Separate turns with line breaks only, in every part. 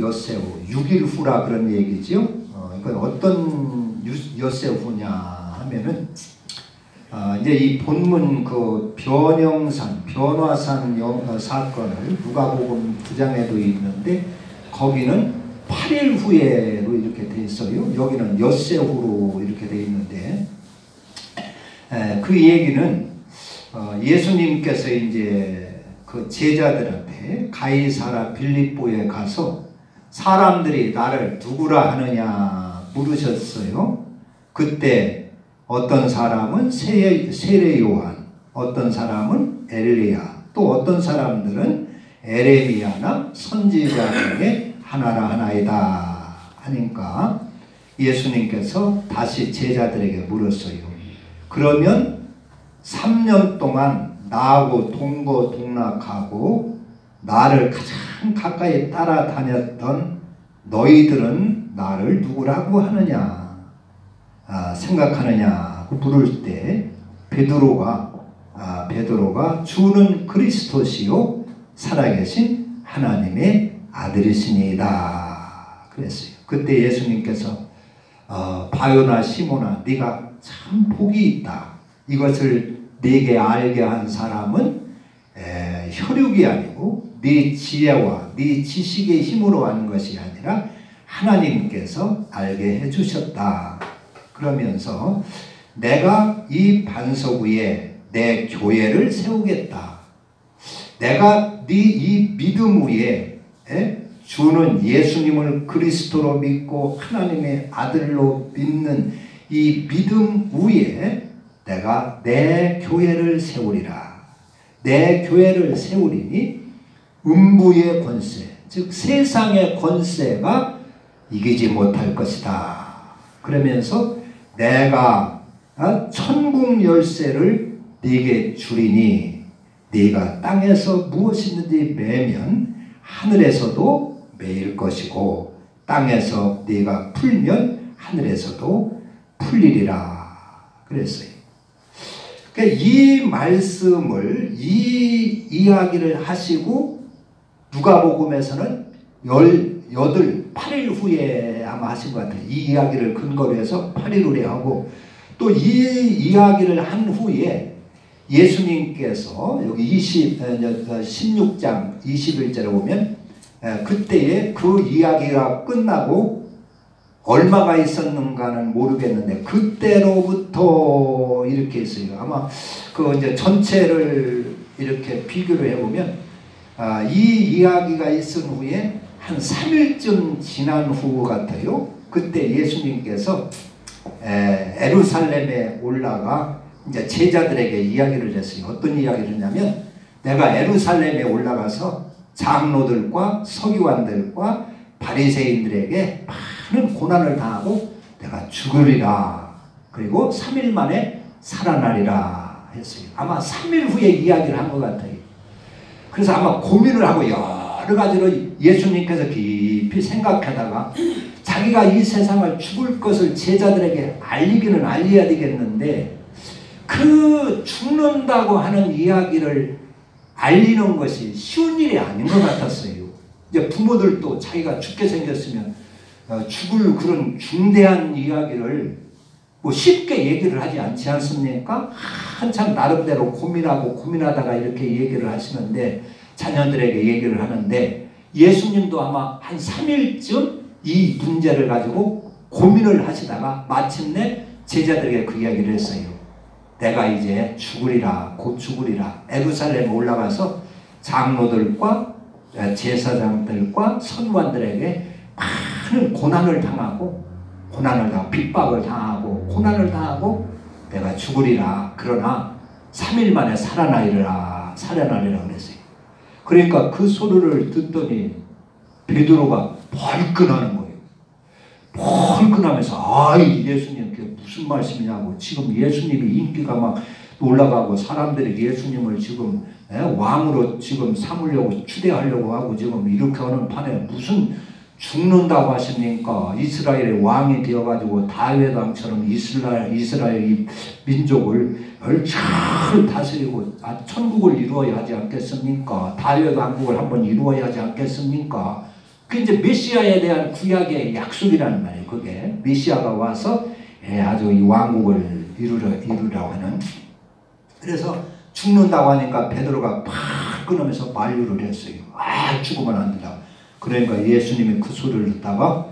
엿새우, 6일 후라 그런 얘기죠. 이건 어떤 엿새우냐 하면은 이제 이 본문 그 변화산 사건을 누가복음 9장에도 있는데 거기는 8일 후에로 이렇게 돼 있어요. 여기는 엿새후로 이렇게 돼 있는데 그 얘기는 예수님께서 이제 그 제자들한테 가이사라 빌립보에 가서 사람들이 나를 누구라 하느냐 물으셨어요. 그때 어떤 사람은 세례 요한, 어떤 사람은 엘리야, 또 어떤 사람들은 에레미야나 선지자 중에 하나라 하나이다 하니까 예수님께서 다시 제자들에게 물었어요. 그러면 3년 동안 나하고 동거동락하고 나를 가장 가까이 따라다녔던 너희들은 나를 누구라고 하느냐 생각하느냐고 물을 때 베드로가 주는 그리스도시요 살아계신 하나님의 아들이시니이다 그랬어요. 그때 예수님께서 바요나 시몬아 네가 참 복이 있다. 이것을 네게 알게 한 사람은 혈육이 아니고 네 지혜와 네 지식의 힘으로 하는 것이 아니라 하나님께서 알게 해주셨다. 그러면서 내가 이 반석 위에 내 교회를 세우겠다. 내가 네 이 믿음 위에 주는 예수님을 그리스도로 믿고 하나님의 아들로 믿는 이 믿음 위에 내가 내 교회를 세우리라. 내 교회를 세우리니 음부의 권세, 즉 세상의 권세가 이기지 못할 것이다. 그러면서 내가 천국 열쇠를 네게 주리니 네가 땅에서 무엇이든지 매면 하늘에서도 매일 것이고 땅에서 네가 풀면 하늘에서도 풀리리라 그랬어요. 그러니까 이 말씀을 이 이야기를 하시고 누가복음에서는 8일 후에 아마 하신 것 같아요. 이 이야기를 근거로 해서 8일 후에 하고 또 이 이야기를 한 후에 예수님께서 여기 16장 21절에 보면 그때에 그 이야기가 끝나고 얼마가 있었는가는 모르겠는데 그때로부터 이렇게 있어요. 아마 그 이제 전체를 이렇게 비교를 해보면 이 이야기가 있은 후에 한 3일쯤 지난 후 같아요. 그때 예수님께서 예루살렘에 올라가 이제 제자들에게 이야기를 했어요. 어떤 이야기를 했냐면 내가 예루살렘에 올라가서 장로들과 서기관들과 바리새인들에게 많은 고난을 당하고 내가 죽으리라. 그리고 3일 만에 살아나리라 했어요. 아마 3일 후에 이야기를 한 것 같아요. 그래서 아마 고민을 하고 여러 가지로 예수님께서 깊이 생각하다가 자기가 이 세상을 죽을 것을 제자들에게 알리기는 알려야 되겠는데 그 죽는다고 하는 이야기를 알리는 것이 쉬운 일이 아닌 것 같았어요. 이제 부모들도 자기가 죽게 생겼으면 죽을 그런 중대한 이야기를 뭐 쉽게 얘기를 하지 않지 않습니까? 한참 나름대로 고민하다가 이렇게 얘기를 하시는데 자녀들에게 얘기를 하는데 예수님도 아마 한 3일쯤 이 문제를 가지고 고민을 하시다가 마침내 제자들에게 그 이야기를 했어요. 내가 이제 죽으리라, 곧 죽으리라. 예루살렘에 올라가서 장로들과 제사장들과 선관들에게 많은 고난을 당하고 핍박을 당하고 고난을 당하고 내가 죽으리라. 그러나 3일 만에 살아나리라 그랬어요. 그러니까 그 소리를 듣더니 베드로가 벌끈하는 거예요. 벌끈하면서 예수님 그게 무슨 말씀이냐고. 지금 예수님이 인기가 막 올라가고 사람들이 예수님을 지금 왕으로 지금 삼으려고 추대하려고 하고 지금 이렇게 하는 판에 무슨 죽는다고 하십니까? 이스라엘의 왕이 되어가지고 다윗 왕처럼 이스라엘 이 민족을 잘 다스리고 천국을 이루어야 하지 않겠습니까? 다윗 왕국을 한번 이루어야 하지 않겠습니까? 그 이제 메시아에 대한 구약의 약속이라는 말이에요. 그게 메시아가 와서 아주 이 왕국을 이루라고 하는. 그래서 죽는다고 하니까 베드로가 팍 끊으면서 만류를 했어요. 죽으면 안 된다. 그러니까 예수님이 그 소리를 듣다가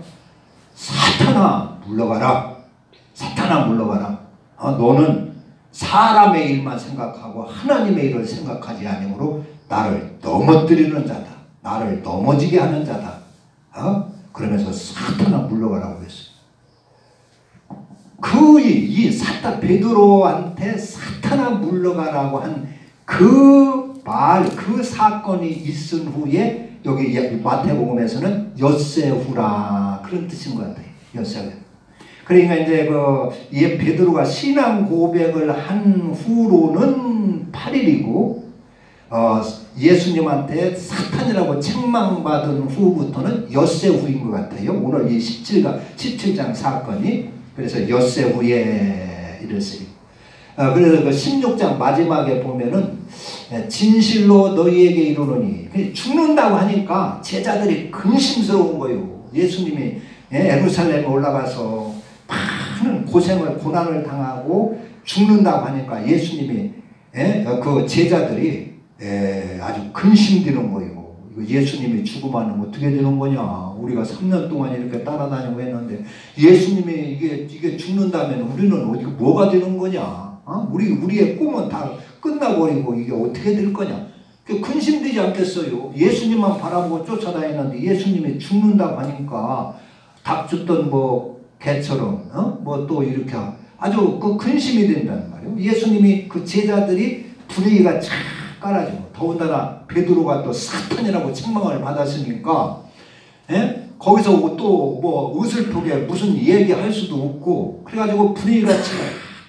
사탄아 물러가라. 사탄아 물러가라. 너는 사람의 일만 생각하고 하나님의 일을 생각하지 아니므로 나를 넘어뜨리는 자다. 나를 넘어지게 하는 자다. 그러면서 사탄아 물러가라고 했어요. 이 베드로한테 사탄아 물러가라고 한 그 말, 그 사건이 있은 후에 여기 마태복음에서는 엿새후라 그런 뜻인 것 같아요. 엿새후. 그러니까 이제 베드로가 신앙 고백을 한 후로는 8일이고 예수님한테 사탄이라고 책망받은 후부터는 엿새 후인 것 같아요. 오늘 이 17장 사건이. 그래서 엿새 후에 이랬어요. 그래서 그 16장 마지막에 보면은 진실로 너희에게 이르노니 죽는다고 하니까 제자들이 근심스러운 거예요. 예수님이 예루살렘에 올라가서 많은 고난을 당하고 죽는다고 하니까 예수님이 그 제자들이 아주 근심되는 거예요. 예수님이 죽으면 어떻게 되는 거냐. 우리가 3년 동안 이렇게 따라다니고 했는데 예수님이 이게 죽는다면 우리는 뭐가 되는 거냐. 우리의 꿈은 다 끝나버리고 이게 어떻게 될 거냐. 근심되지 않겠어요. 예수님만 바라보고 쫓아다니는데 예수님이 죽는다고 하니까 닭 줬던 개처럼 또 이렇게 아주 근심이 된다는 말이에요. 예수님이 그 제자들이 분위기가 착 깔아지고 더군다나 베드로가 또 사탄이라고 책망을 받았으니까 거기서 또 으슬프게 무슨 얘기할 수도 없고 그래가지고 분위기가 착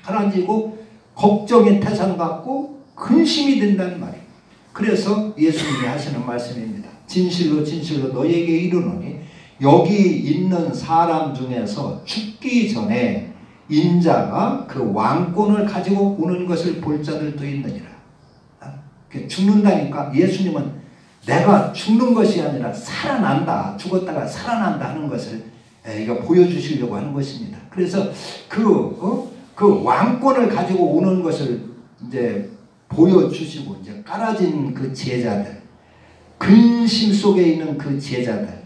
깔아지고 걱정의 태산 갖고 근심이 된다는 말이에요. 그래서 예수님이 하시는 말씀입니다. 진실로 진실로 너에게 이르노니 여기 있는 사람 중에서 죽기 전에 인자가 그 왕권을 가지고 오는 것을 볼 자들도 있느니라. 죽는다니까 예수님은 내가 죽는 것이 아니라 살아난다. 죽었다가 살아난다 하는 것을 이거 보여주시려고 하는 것입니다. 그래서 그 왕권을 가지고 오는 것을 이제 보여주시고 이제 깔아진 그 제자들, 근심 속에 있는 그 제자들을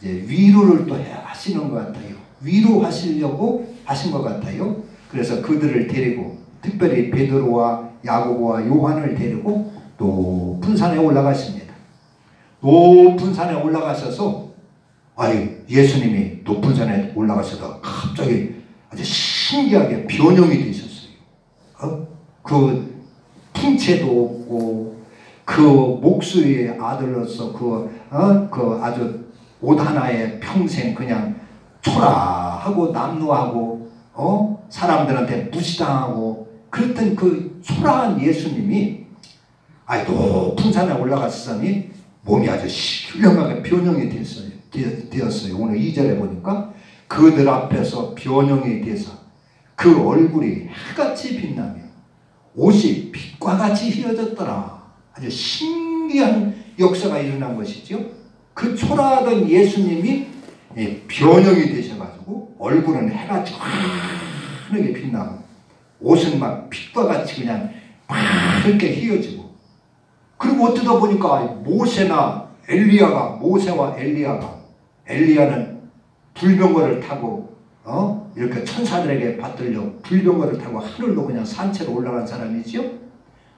이제 위로를 또 하시는 것 같아요. 위로하시려고 하신 것 같아요. 그래서 그들을 데리고 특별히 베드로와 야고보와 요한을 데리고 높은 산에 올라가십니다. 높은 산에 올라가셔서 예수님이 높은 산에 올라가셔서 갑자기 아주 신기하게 변형이 되셨어요. 그 풍채도 없고 그 목수의 아들로서 그 아주 옷 하나에 평생 그냥 초라하고 남루하고 사람들한테 무시당하고 그랬던 그 초라한 예수님이 높은 산에 올라갔으니 몸이 아주 훌륭하게 변형이 되었어요. 오늘 2절에 보니까 그들 앞에서 변형이 돼서 그 얼굴이 해같이 빛나며 옷이 빛과 같이 휘어졌더라. 아주 신기한 역사가 일어난 것이죠. 그 초라하던 예수님이 변형이 되셔가지고 얼굴은 해같이 환하게 빛나고 옷은 막 빛과 같이 그냥 이렇게 휘어지고 그리고 어쩌다 보니까 모세와 엘리야는 불병거를 타고 이렇게 천사들에게 받들려 불병거를 타고 하늘로 그냥 산채로 올라간 사람이지요.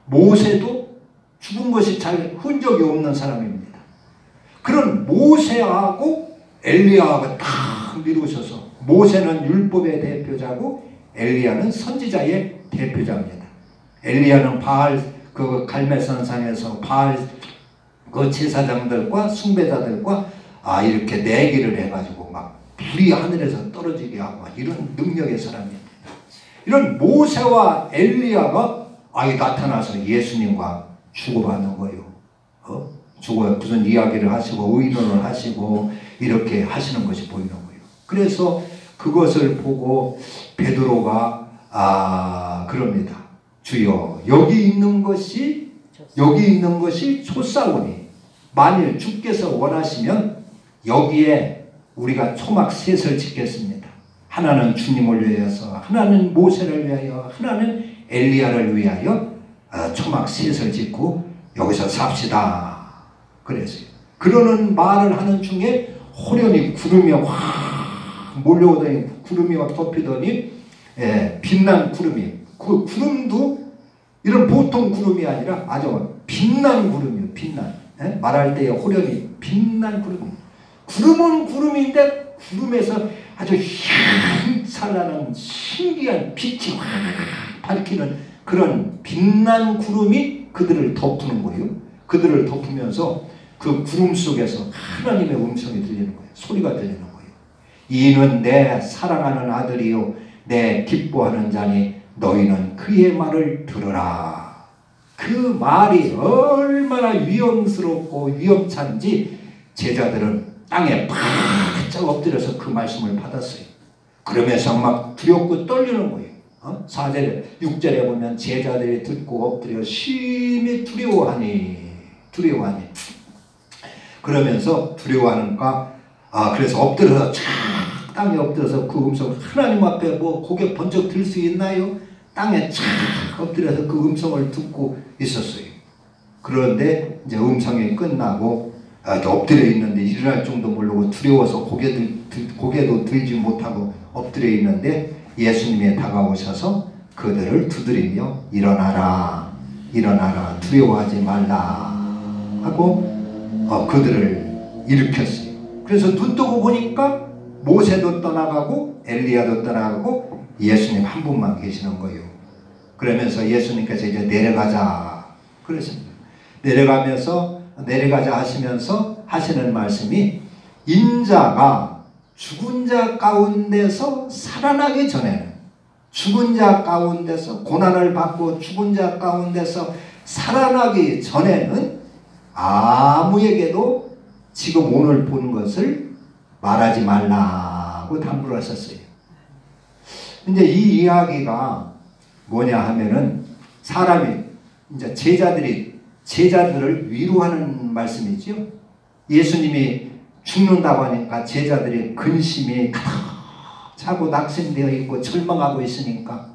모세도 죽은 것이 잘 흔적이 없는 사람입니다. 그런 모세하고 엘리야가 딱 미루셔서 모세는 율법의 대표자고 엘리야는 선지자의 대표자입니다. 엘리야는 바알 그 갈멜산상에서 바알 그 제사장들과 숭배자들과 이렇게 내기를 해가지고 막 불이 하늘에서 떨어지게 하고 이런 능력의 사람입니다. 이런 모세와 엘리야가 나타나서 예수님과 주고받는 거예요. 무슨 이야기를 하시고 의논을 하시고 이렇게 하시는 것이 보이는 거예요. 그래서 그것을 보고 베드로가 그럽니다. 주여 여기 있는 것이 좋사오니 만일 주께서 원하시면 여기에 우리가 초막 셋을 짓겠습니다. 하나는 주님을 위하여서, 하나는 모세를 위하여, 하나는 엘리야를 위하여 초막 셋을 짓고 여기서 삽시다. 그랬어요. 그러는 말을 하는 중에 호련히 구름이 확 몰려오더니 구름이 확 덮이더니 빛난 구름이, 그 구름도 이런 보통 구름이 아니라 아주 빛난 구름이에요. 빛난. 말할 때에 호련히 빛난 구름. 구름은 구름인데 구름에서 아주 찬란한 신기한 빛이 확 밝히는 그런 빛난 구름이 그들을 덮는 거예요. 그들을 덮으면서 그 구름 속에서 하나님의 음성이 들리는 거예요. 소리가 들리는 거예요. 이는 내 사랑하는 아들이요 내 기뻐하는 자니 너희는 그의 말을 들으라. 그 말이 얼마나 위험스럽고 위험찬지 제자들은 땅에 바짝 엎드려서 그 말씀을 받았어요. 그러면서 막 두렵고 떨리는 거예요. 4절에 6절에 보면 제자들이 듣고 엎드려 심히 두려워하니 그러면서 두려워하는가 그래서 엎드려서 착 땅에 엎드려서 그 음성 하나님 앞에 뭐 고개 번쩍 들 수 있나요? 땅에 착 엎드려서 그 음성을 듣고 있었어요. 그런데 이제 음성이 끝나고 엎드려 있는데 일어날 정도 모르고 두려워서 고개도 들지 못하고 엎드려 있는데 예수님이 다가오셔서 그들을 두드리며 일어나라 두려워하지 말라 하고 그들을 일으켰어요. 그래서 눈 뜨고 보니까 모세도 떠나가고 엘리야도 떠나가고 예수님 한 분만 계시는 거예요. 그러면서 예수님께서 이제 내려가자 그랬습니다. 내려가자 하시면서 하시는 말씀이 인자가 죽은 자 가운데서 살아나기 전에는 죽은 자 가운데서 고난을 받고 죽은 자 가운데서 살아나기 전에는 아무에게도 지금 오늘 본 것을 말하지 말라고 당부를 하셨어요. 이제 이 이야기가 뭐냐 하면은 사람이 이제 제자들을 위로하는 말씀이죠. 예수님이 죽는다고 하니까 제자들이 근심이 가득 차고 낙심되어 있고 절망하고 있으니까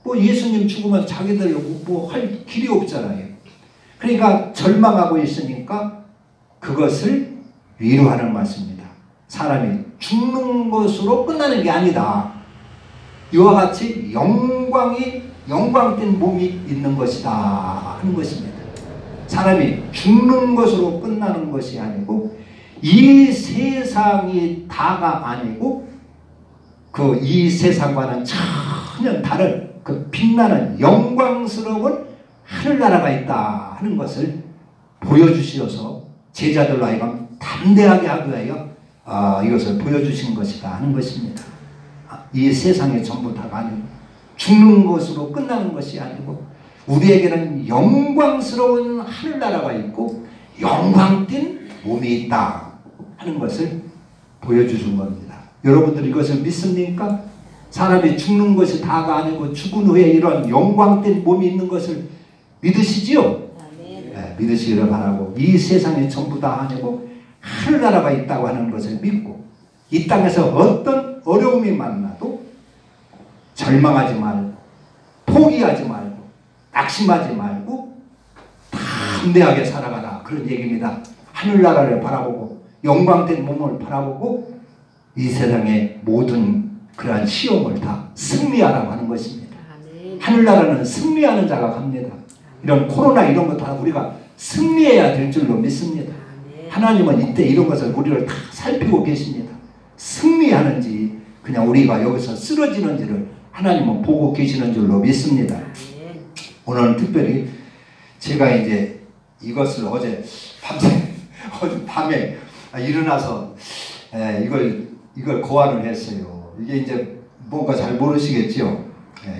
뭐 예수님 죽으면 자기들 뭐 할 길이 없잖아요. 그러니까 절망하고 있으니까 그것을 위로하는 말씀입니다. 사람이 죽는 것으로 끝나는 게 아니다. 이와 같이 영광된 몸이 있는 것이다 하는 것입니다. 사람이 죽는 것으로 끝나는 것이 아니고 이 세상이 다가 아니고 그 이 세상과는 전혀 다른 그 빛나는 영광스러운 하늘나라가 있다 하는 것을 보여주시어서 제자들로 하여금 담대하게 하기 위하여 이것을 보여주신 것이다 하는 것입니다. 이 세상이 전부 다가 아니고 죽는 것으로 끝나는 것이 아니고 우리에게는 영광스러운 하늘나라가 있고 영광된 몸이 있다 하는 것을 보여주신 겁니다. 여러분들 이것을 믿습니까? 사람이 죽는 것이 다가 아니고 죽은 후에 이런 영광된 몸이 있는 것을 믿으시지요? 네, 믿으시기를 바라고 이 세상이 전부 다 아니고 하늘나라가 있다고 하는 것을 믿고 이 땅에서 어떤 어려움이 만나도 절망하지 말고 포기하지 말고 낙심하지 말고 담대하게 살아가라 그런 얘기입니다. 하늘나라를 바라보고 영광된 몸을 바라보고 이 세상의 모든 그러한 시험을 다 승리하라고 하는 것입니다. 하늘나라는 승리하는 자가 갑니다. 이런 코로나 이런 거 다 우리가 승리해야 될 줄로 믿습니다. 하나님은 이때 이런 것을 우리를 다 살피고 계십니다. 승리하는지 그냥 우리가 여기서 쓰러지는지를 하나님은 보고 계시는 줄로 믿습니다. 오늘 특별히 제가 이제 이것을 어제 밤에 일어나서 이걸 고안을 했어요. 이게 이제 뭔가 잘 모르시겠죠?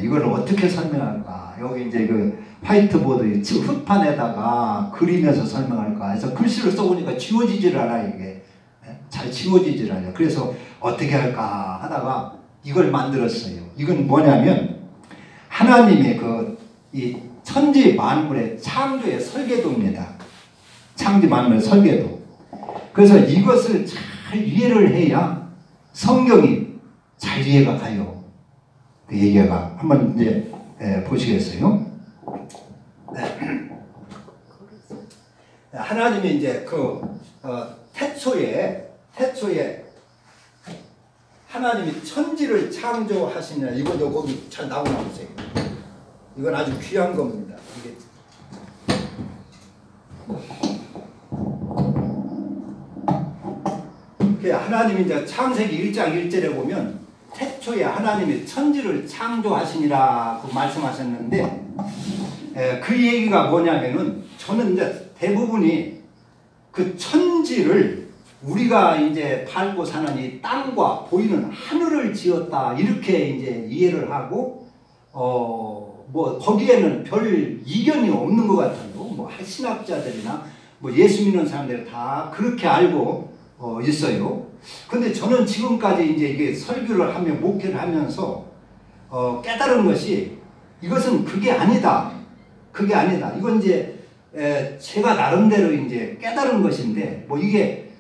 이걸 어떻게 설명할까? 여기 이제 그 화이트보드 흙판에다가 그리면서 설명할까 해서 글씨를 써보니까 지워지질 않아 이게. 잘 지워지질 않아요. 그래서 어떻게 할까 하다가 이걸 만들었어요. 이건 뭐냐면 하나님의 이 천지 만물의 창조의 설계도입니다. 창조 만물 설계도. 그래서 이것을 잘 이해를 해야 성경이 잘 이해가 가요. 그 얘기가 한번 이제 보시겠어요? 하나님이 이제 태초에 하나님이 천지를 창조하시냐, 이거 거기 잘 나오나 보세요. 이건 아주 귀한 겁니다. 이게 하나님이 이제 창세기 1장 1절에 보면 태초에 하나님이 천지를 창조하시니라고 말씀하셨는데, 그 얘기가 뭐냐면은, 저는 이제 대부분이 그 천지를 우리가 이제 밟고 사는 이 땅과 보이는 하늘을 지었다, 이렇게 이제 이해를 하고, 뭐 거기에는 별 이견이 없는 것 같아요. 뭐 신학자들이나 뭐 예수 믿는 사람들 다 그렇게 알고 있어요. 근데 저는 지금까지 이제 이게 설교를 하며 목회를 하면서 깨달은 것이, 이것은 그게 아니다. 그게 아니다. 이건 이제 제가 나름대로 이제 깨달은 것인데, 뭐 이게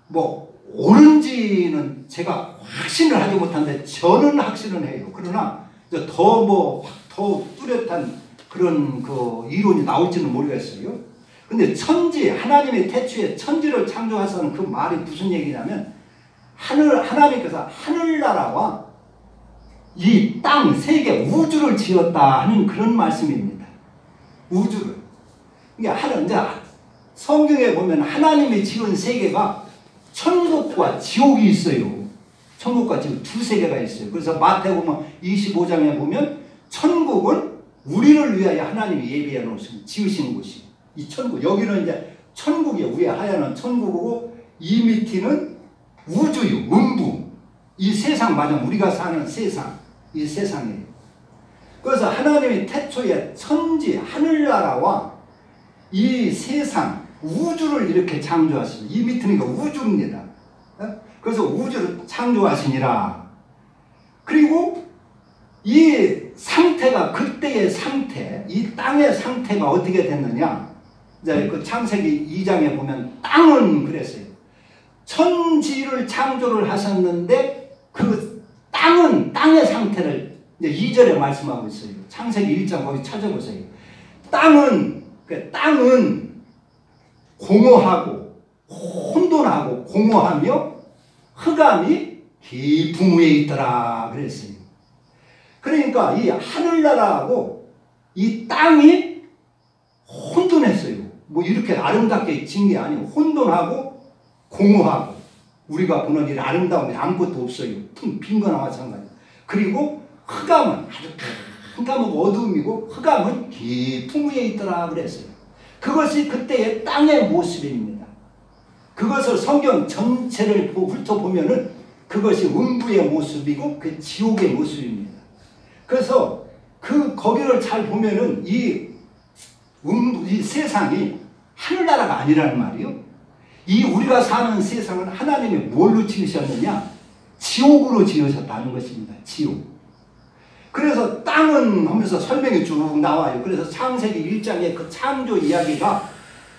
뭐 옳은지는 제가 확신을 하지 못하는데 저는 확신을 해요. 그러나 더 뚜렷한 그런 그 이론이 나올지는 모르겠어요. 근데 하나님의 태초에 천지를 창조하시는 그 말이 무슨 얘기냐면, 하나님께서 하늘나라와 이 땅, 세계, 우주를 지었다 하는 그런 말씀입니다. 우주를. 이게 이제 성경에 보면 하나님이 지은 세계가 천국과 지옥이 있어요. 천국과 지옥 두 세계가 있어요. 그래서 마태복음 25장에 보면 천국은 우리를 위하여 하나님이 예비해 놓으신, 지으신 곳이 이 천국. 여기는 이제 천국이에요. 위에 하얀은 천국이고, 이 밑에는 우주요, 음부. 이 세상, 맞아, 우리가 사는 세상, 이 세상이에요. 그래서 하나님이 태초에 천지, 하늘나라와 이 세상, 우주를 이렇게 창조하시니, 이 밑에는 우주입니다. 그래서 우주를 창조하시니라. 그리고 이 상태가, 그때의 상태, 이 땅의 상태가 어떻게 됐느냐. 이제 그 창세기 2장에 보면 땅은 그랬어요. 천지를 창조를 하셨는데 그 땅의 상태를 이제 2절에 말씀하고 있어요. 창세기 1장 거기 찾아보세요. 땅은 공허하고 혼돈하고 공허하며 흑암이 깊은 위에 있더라 그랬어요. 그러니까 이 하늘나라하고 이 땅이 혼돈했어요. 뭐 이렇게 아름답게 지은 게 아니고 혼돈하고 공허하고, 우리가 보는 이 아름다움이 아무것도 없어요. 빈 거나 마찬가지. 그리고 흑암은 아주 흑암은 어두움이고 흑암은 깊은 위에 있더라 그랬어요. 그것이 그때의 땅의 모습입니다. 그것을 성경 전체를 훑어보면은 그것이 음부의 모습이고 그 지옥의 모습입니다. 그래서 거기를 잘 보면은 이 세상이 하늘나라가 아니라는 말이요. 이 우리가 사는 세상은 하나님이 뭘로 지으셨느냐? 지옥으로 지으셨다는 것입니다. 지옥. 그래서 땅은 하면서 설명이 쭉 나와요. 그래서 창세기 1장의 그 창조 이야기가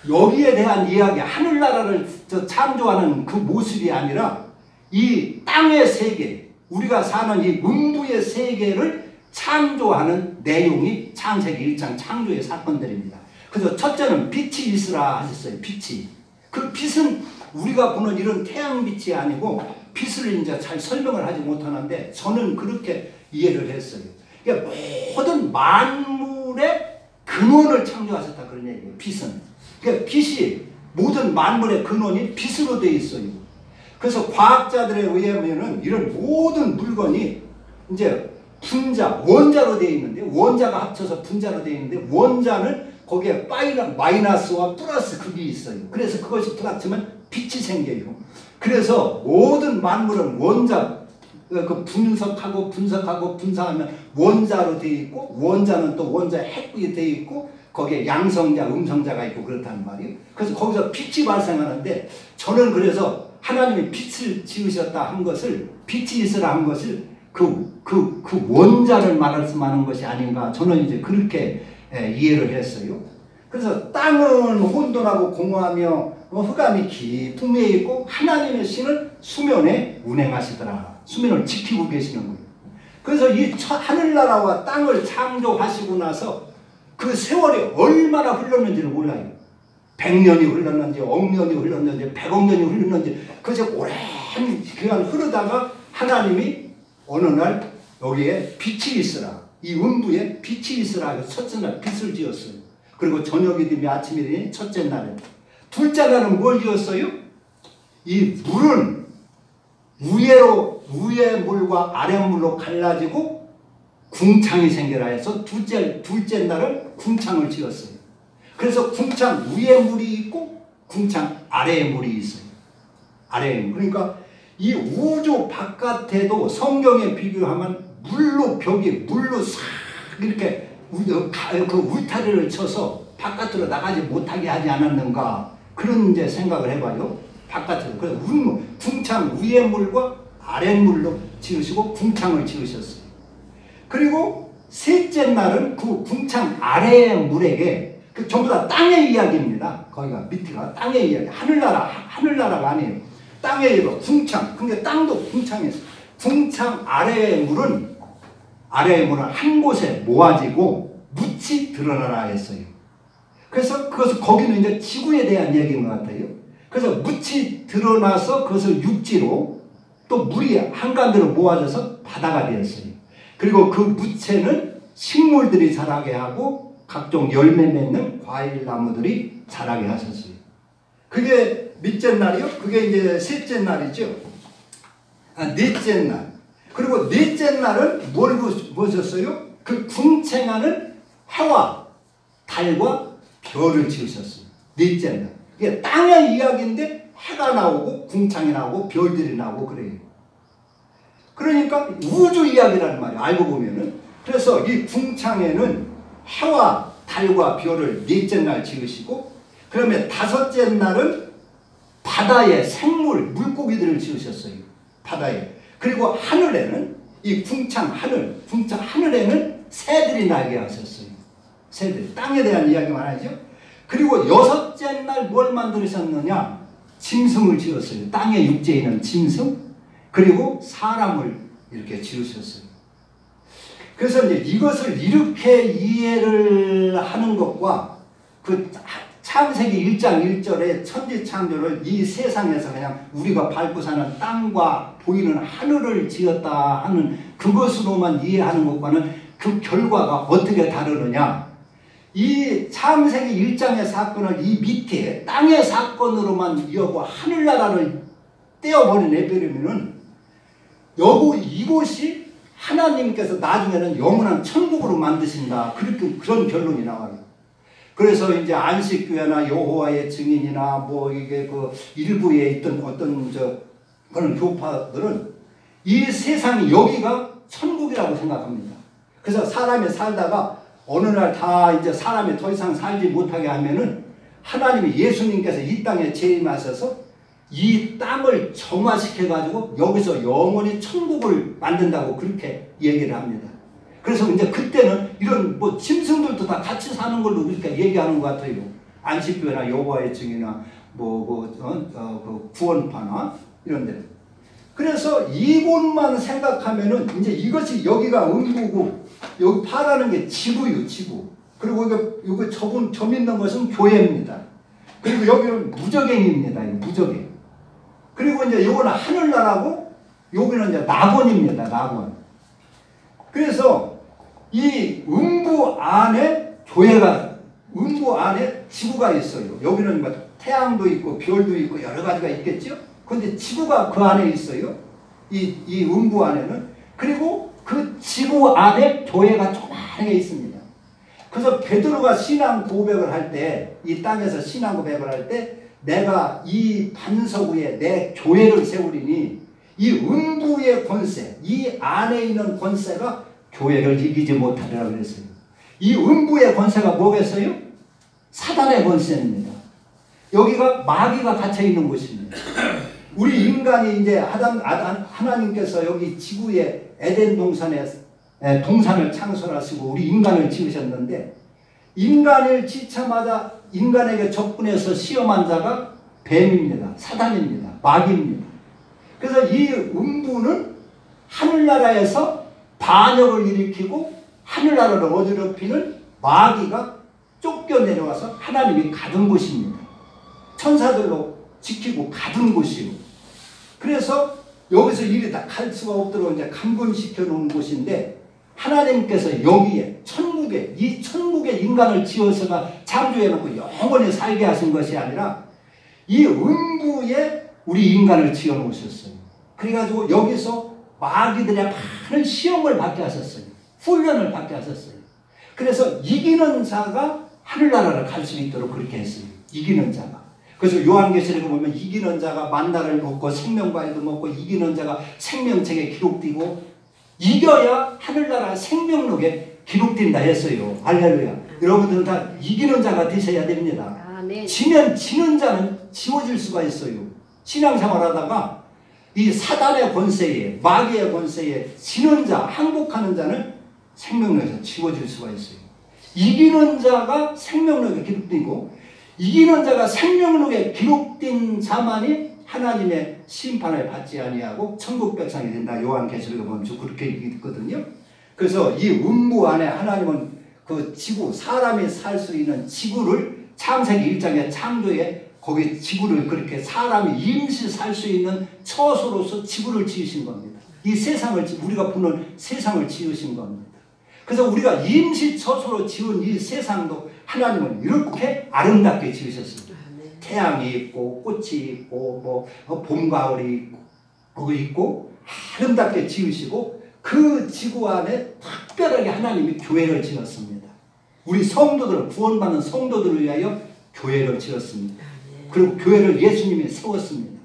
여기에 대한 이야기, 하늘나라를 창조하는 그 모습이 아니라 이 땅의 세계, 우리가 사는 이 음부의 세계를 창조하는 내용이 창세기 1장 창조의 사건들입니다. 그래서 첫째는 빛이 있으라 하셨어요. 빛이. 그 빛은 우리가 보는 이런 태양빛이 아니고, 빛을 이제 잘 설명을 하지 못하는데 저는 그렇게 이해를 했어요. 그러니까 모든 만물의 근원을 창조하셨다 그런 얘기예요. 빛은. 그러니까 빛이, 모든 만물의 근원이 빛으로 되어 있어요. 그래서 과학자들에 의하면은 이런 모든 물건이 이제 원자로 되어 있는데, 원자가 합쳐서 분자로 되어 있는데, 원자는 거기에 마이너스와 플러스 극이 있어요. 그래서 그것이 부딪히면 빛이 생겨요. 그래서 모든 만물은 분석하고 분사하면 원자로 되어 있고, 원자는 또 원자의 핵이 되어 있고, 거기에 양성자, 음성자가 있고 그렇다는 말이에요. 그래서 거기서 빛이 발생하는데, 저는 그래서 하나님이 빛을 지으셨다 한 것을, 빛이 있으라 한 것을 그 원자를 말씀하는 것이 아닌가, 저는 이제 그렇게 이해를 했어요. 그래서 땅은 혼돈하고 공허하며 흑암이 깊은 위에 있고 하나님의 신은 수면에 운행하시더라. 수면을 지키고 계시는 거예요. 그래서 이 하늘나라와 땅을 창조하시고 나서 그 세월이 얼마나 흘렀는지를 몰라요. 100년이 흘렀는지, 억년이 흘렀는지, 100억 년이 흘렀는지, 그저 오랜 기간 흐르다가 하나님이 어느 날 여기에 빛이 있으라. 이 음부에 빛이 있으라. 첫째 날 빛을 지었어요. 그리고 저녁이 되면 아침이 되니 첫째 날에. 둘째 날은 뭘 지었어요? 이 물은 위의 물과 아래 물로 갈라지고 궁창이 생겨라 해서 둘째 날은 궁창을 지었어요. 그래서 궁창 위에 물이 있고 궁창 아래에 물이 있어요. 아래에 물. 그러니까 이 우주 바깥에도 성경에 비교하면 물로 싹 이렇게 그 울타리를 쳐서 바깥으로 나가지 못하게 하지 않았는가, 그런 이제 생각을 해봐요. 바깥으로. 그래서 궁창 위의 물과 아래 물로 지으시고 궁창을 지으셨어요. 그리고 셋째 날은 그 궁창 아래의 물에게, 그 전부 다 땅의 이야기입니다. 거기가 밑에가 땅의 이야기. 하늘나라가 아니에요. 땅의 이야기. 궁창. 근데 땅도 궁창이었어요. 궁창 아래의 물은 한 곳에 모아지고 묻이 드러나라 했어요. 그래서 거기는 이제 지구에 대한 얘기인 것 같아요. 그래서 묻이 드러나서 그것을 육지로, 또 물이 한가운데로 모아져서 바다가 되었어요. 그리고 그 묻에는 식물들이 자라게 하고 각종 열매 맺는 과일 나무들이 자라게 하셨어요. 그게 몇째 날이요? 그게 이제 셋째 날이죠. 넷째 날. 그리고 넷째 날은 뭘 보셨어요? 그 궁창하는 해와 달과 별을 지으셨어요. 넷째 날. 이게 땅의 이야기인데 해가 나오고 궁창이 나오고 별들이 나오고 그래요. 그러니까 우주 이야기라는 말이에요. 알고 보면은. 그래서 이 궁창에는 해와 달과 별을 넷째 날 지으시고, 그러면 다섯째 날은 바다의 생물, 물고기들을 지으셨어요. 바다에. 그리고 하늘에는 이 궁창 하늘에는 새들이 날게 하셨어요. 새들. 땅에 대한 이야기만 하죠. 그리고 여섯째 날 뭘 만드셨느냐? 짐승을 지었어요. 땅에 육지에 있는 짐승. 그리고 사람을 이렇게 지으셨어요. 그래서 이제 이것을 이렇게 이해를 하는 것과 그 창세기 1장 1절의 천지창조를 이 세상에서 그냥 우리가 밟고 사는 땅과 보이는 하늘을 지었다 하는 그것으로만 이해하는 것과는 그 결과가 어떻게 다르느냐. 이 창세기 1장의 사건을 이 밑에 땅의 사건으로만 이어고 하늘나라를 떼어버려 내버리면은 이곳이 하나님께서 나중에는 영원한 천국으로 만드신다. 그런 결론이 나와요. 그래서 이제 안식교회나 여호와의 증인이나 뭐 이게 그 일부에 있던 어떤 그런 교파들은 이 세상이 여기가 천국이라고 생각합니다. 그래서 사람이 살다가 어느 날 다 이제 사람이 더 이상 살지 못하게 하면은 하나님이 예수님께서 이 땅에 재림하셔서 이 땅을 정화시켜가지고 여기서 영원히 천국을 만든다고 그렇게 얘기를 합니다. 그래서 이제 그때는 이런 뭐 짐승들도 다 같이 사는 걸로 그렇게 얘기하는 것 같아요. 안식교회나 여호와의 증이나 그 구원파나 이런 데. 그래서 이곳만 생각하면은 이제 이것이 여기가 음부고 여기 파라는 게 지구요, 지구. 그리고 여기 점 있는 것은 교회입니다. 그리고 여기는 무저갱입니다. 무저갱. 그리고 이제 요거는 하늘나라고 여기는 이제 낙원입니다. 낙원. 그래서 이 음부 안에 음부 안에 지구가 있어요. 여기는 뭐 태양도 있고 별도 있고 여러 가지가 있겠죠. 그런데 지구가 그 안에 있어요. 이 음부 안에는. 그리고 그 지구 안에 교회가 조그맣게 있습니다. 그래서 베드로가 신앙 고백을 할 때, 이 땅에서 신앙 고백을 할 때, 내가 이 반석 위에 내 교회를 세우리니 이 음부의 권세, 이 안에 있는 권세가 교회를 이기지 못하리라 그랬어요. 이 음부의 권세가 뭐겠어요? 사단의 권세입니다. 여기가 마귀가 갇혀 있는 곳입니다. 우리 인간이 이제 하나님께서 여기 지구에 에덴 동산을 창설하시고 우리 인간을 지으셨는데, 인간을 지자마자 인간에게 접근해서 시험한 자가 뱀입니다. 사단입니다. 마귀입니다. 그래서 이 음부는 하늘나라에서 반역을 일으키고 하늘나라를 어지럽히는 마귀가 쫓겨내려와서 하나님이 가둔 곳입니다. 천사들로 지키고 가둔 곳이요. 그래서 여기서 이리 다 갈 수가 없도록 이제 감금시켜 놓은 곳인데, 하나님께서 여기에 천국에, 이 천국에 인간을 지어서가 창조해 놓고 영원히 살게 하신 것이 아니라 이 음부에 우리 인간을 지어 놓으셨어요. 그래가지고 여기서 마귀들의 많은 시험을 받게 하셨어요. 훈련을 받게 하셨어요. 그래서 이기는 자가 하늘나라를 갈 수 있도록 그렇게 했어요. 이기는 자가. 그래서 요한계시록에 보면 이기는 자가 만나를 먹고 생명과일도 먹고 이기는 자가 생명책에 기록되고 이겨야 하늘나라 생명록에 기록된다 했어요. 할렐루야. 여러분들은 다 이기는 자가 되셔야 됩니다. 지면 지는 자는 지워질 수가 있어요. 신앙생활하다가 이 사단의 권세에, 마귀의 권세에 지는 자, 항복하는 자는 생명록에서 지워질 수가 있어요. 이기는 자가 생명록에 기록되고 이기는 자가 생명록에 기록된 자만이 하나님의 심판을 받지 아니하고 천국 백성이 된다. 요한계시록에 보면 그렇게 있거든요. 그래서 이 음부 안에 하나님은 그 지구, 사람이 살 수 있는 지구를 창세기 1장의 창조에 거기 지구를 그렇게 사람이 임시 살 수 있는 처소로서 지구를 지으신 겁니다. 이 세상을, 우리가 보는 세상을 지으신 겁니다. 그래서 우리가 임시 처소로 지은 이 세상도 하나님은 이렇게 아름답게 지으셨습니다. 태양이 있고 꽃이 있고 뭐 봄 가을이 있고 아름답게 지으시고 그 지구 안에 특별하게 하나님이 교회를 지었습니다. 우리 성도들, 구원받는 성도들을 위하여 교회를 지었습니다. 그리고 교회를 예수님이 세웠습니다.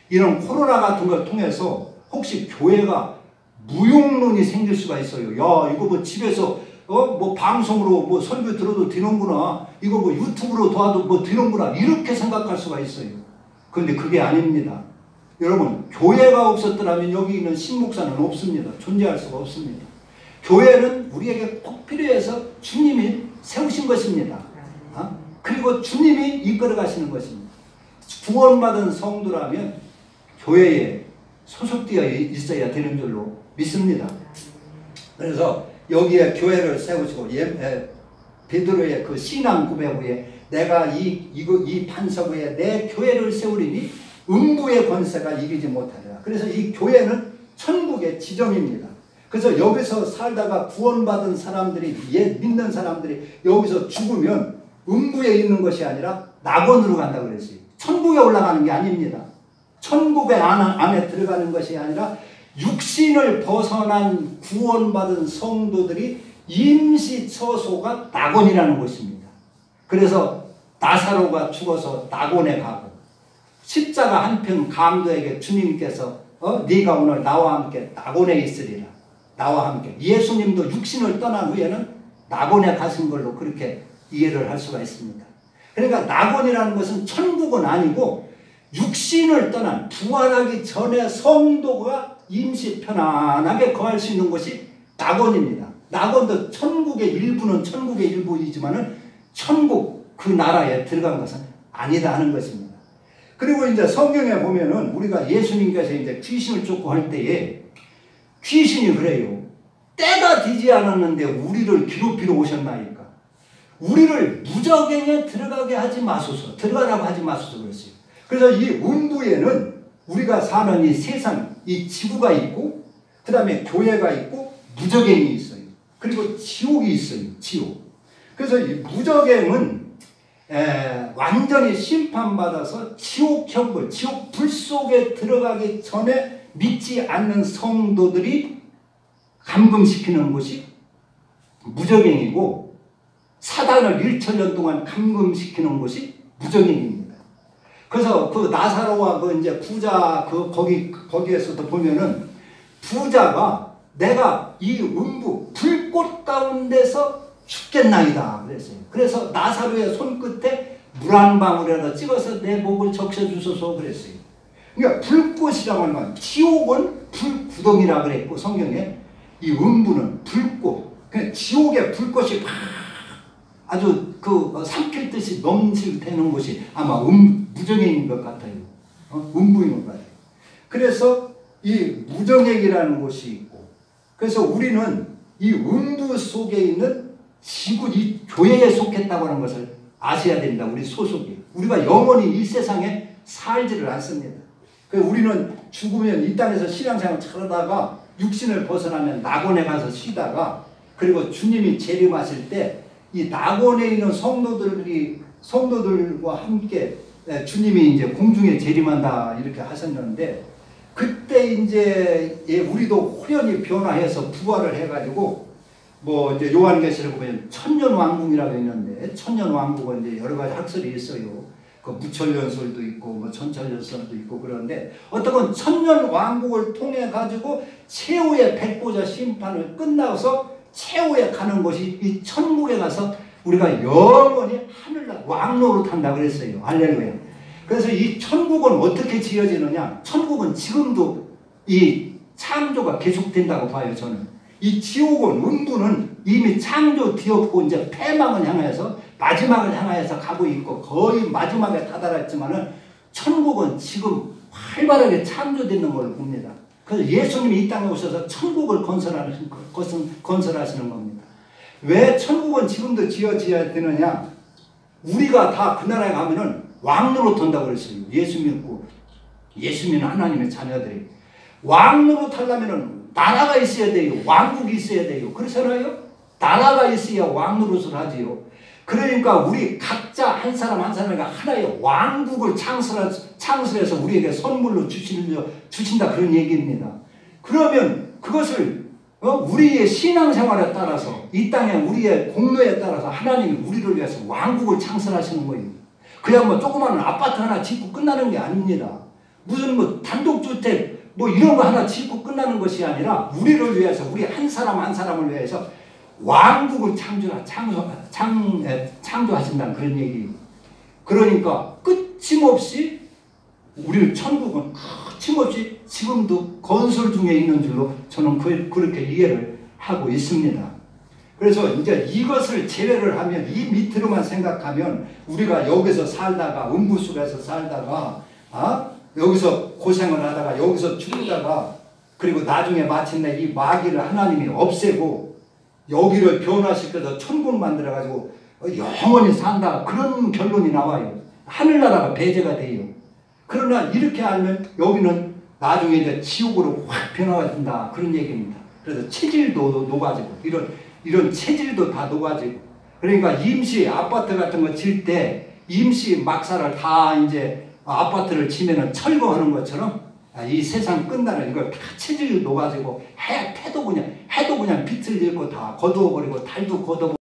이런 코로나 같은 걸 통해서 혹시 교회가 무용론이 생길 수가 있어요. 야, 이거 뭐 집에서 뭐 방송으로 뭐 설교 들어도 되는구나. 이거 뭐 유튜브로 도와도 뭐 되는구나. 이렇게 생각할 수가 있어요. 그런데 그게 아닙니다. 여러분, 교회가 없었더라면 여기 있는 신목사는 없습니다. 존재할 수가 없습니다. 교회는 우리에게 꼭 필요해서 주님이 세우신 것입니다. 그리고 주님이 이끌어 가시는 것입니다. 구원받은 성도라면 교회에 소속되어 있어야 되는 줄로 믿습니다. 그래서 여기에 교회를 세우시고 베드로의 그 신앙 고백 후에 내가 이 반석 위에 내 교회를 세우리니 음부의 권세가 이기지 못하리라. 그래서 이 교회는 천국의 지점입니다. 그래서 여기서 살다가 구원받은 사람들이, 믿는 사람들이 여기서 죽으면 음부에 있는 것이 아니라 낙원으로 간다고 그랬어요. 천국에 올라가는 게 아닙니다. 천국의 안에 들어가는 것이 아니라 육신을 벗어난 구원받은 성도들이 임시 처소가 낙원이라는 것입니다. 그래서 나사로가 죽어서 낙원에 가고 십자가 한편 강도에게 주님께서 네가 오늘 나와 함께 낙원에 있으리라. 나와 함께. 예수님도 육신을 떠난 후에는 낙원에 가신 걸로 그렇게 이해를 할 수가 있습니다. 그러니까 낙원이라는 것은 천국은 아니고 육신을 떠난 부활하기 전에 성도가 임시 편안하게 거할 수 있는 것이 낙원입니다. 낙원도 천국의 일부는 천국의 일부이지만은 천국 그 나라에 들어간 것은 아니다 하는 것입니다. 그리고 이제 성경에 보면은 우리가 예수님께서 이제 귀신을 쫓고 할 때에 귀신이 그래요. 때가 되지 않았는데 우리를 괴롭히러 오셨나이까. 우리를 무저갱에 들어가게 하지 마소서. 들어가라고 하지 마소서 그랬어요. 그래서 이 음부에는 우리가 사는 이 세상, 이 지구가 있고 그 다음에 교회가 있고 무저갱이 있어요. 그리고 지옥이 있어요. 지옥. 그래서 이 무저갱은 완전히 심판받아서 지옥 형벌, 지옥 불 속에 들어가기 전에 믿지 않는 성도들이 감금시키는 곳이 무저갱이고 사단을 1천년 동안 감금시키는 곳이 무저갱입니다. 그래서 그 나사로와 그 이제 부자 거기에서도 보면은 부자가 내가 이 음부 불꽃 가운데서 죽겠나이다 그랬어요. 그래서 나사로의 손끝에 물 한 방울이라도 찍어서 내 목을 적셔주소서 그랬어요. 그러니까 불꽃이라고 하는 건 지옥은 불구덩이라 그랬고 성경에 이 음부는 불꽃. 그러니까 지옥의 불꽃이 막 아주 삼킬 듯이 넘실대는 곳이 아마 무정액인 것 같아요. 음부인 것 같아요. 그래서 이 무정액이라는 곳이 있고, 그래서 우리는 이 음부 속에 있는 지구, 이 교회에 속했다고 하는 것을 아셔야 됩니다. 우리 소속이. 우리가 영원히 이 세상에 살지를 않습니다. 우리는 죽으면 이 땅에서 신앙생활 하다가 육신을 벗어나면 낙원에 가서 쉬다가, 그리고 주님이 재림하실 때 이 낙원에 있는 성도들과 함께 주님이 이제 공중에 재림한다 이렇게 하셨는데, 그때 이제 우리도 호련히 변화해서 부활을 해가지고 뭐 이제 요한계시록 보면 천년왕국이라고 있는데, 천년왕국은 이제 여러 가지 학설이 있어요. 그 무천년설도 있고 뭐 천천년설도 있고. 그런데 어떤 건 천년왕국을 통해 가지고 최후의 백보자 심판을 끝나서 최후에 가는 곳이 이 천국에 가서 우리가 영원히 하늘날 왕노로 탄다 그랬어요. 할렐루야. 그래서 이 천국은 어떻게 지어지느냐? 천국은 지금도 이 창조가 계속된다고 봐요. 저는 이 지옥은, 음부는 이미 창조되었고 이제 폐망을 향해서, 마지막을 향해서 가고 있고 거의 마지막에 다다랐지만은 천국은 지금 활발하게 창조되는 걸 봅니다. 그래서 예수님이 이 땅에 오셔서 천국을 건설하시는 겁니다. 왜 천국은 지금도 지어져야 되느냐? 우리가 다 그 나라에 가면은 왕노로 탄다고 그랬어요. 예수 믿고 예수 믿는 하나님의 자녀들이 왕노로 타려면은 나라가 있어야 돼요. 왕국이 있어야 돼요. 그렇잖아요. 나라가 있어야 왕노릇을 하지요. 그러니까 우리 각자 한 사람 한 사람에게 하나의 왕국을 창설해서 우리에게 선물로 주신다 그런 얘기입니다. 그러면 그것을 우리의 신앙생활에 따라서, 이 땅에 우리의 공로에 따라서 하나님이 우리를 위해서 왕국을 창설하시는 거예요. 그냥 뭐 조그마한 아파트 하나 짓고 끝나는 게 아닙니다. 무슨 뭐 단독주택 뭐 이런 거 하나 짓고 끝나는 것이 아니라 우리를 위해서, 우리 한 사람 한 사람을 위해서 왕국을 창조하신다는 그런 얘기예요. 그러니까 끊임없이 우리 천국은 끊임없이 지금도 건설 중에 있는 줄로 저는 그렇게 이해를 하고 있습니다. 그래서 이제 이것을 제외를 하면, 이 밑으로만 생각하면 우리가 여기서 살다가, 음부 속에서 살다가 여기서 고생을 하다가 여기서 죽다가, 그리고 나중에 마침내 이 마귀를 하나님이 없애고 여기를 변화시켜서 천국 만들어가지고 영원히 산다, 그런 결론이 나와요. 하늘나라가 배제가 돼요. 그러나 이렇게 알면 여기는 나중에 이제 지옥으로 확 변화가 된다, 그런 얘기입니다. 그래서 체질도 녹아지고, 이런 체질도 다 녹아지고. 그러니까 임시 아파트 같은 거 질 때 임시 막사를 다 이제 아파트를 지면은 철거하는 것처럼 이 세상 끝나는 이걸 다 체질이 녹아지고 해도 그냥 빛을 잃고 다 거두어버리고 달도 거둬버리고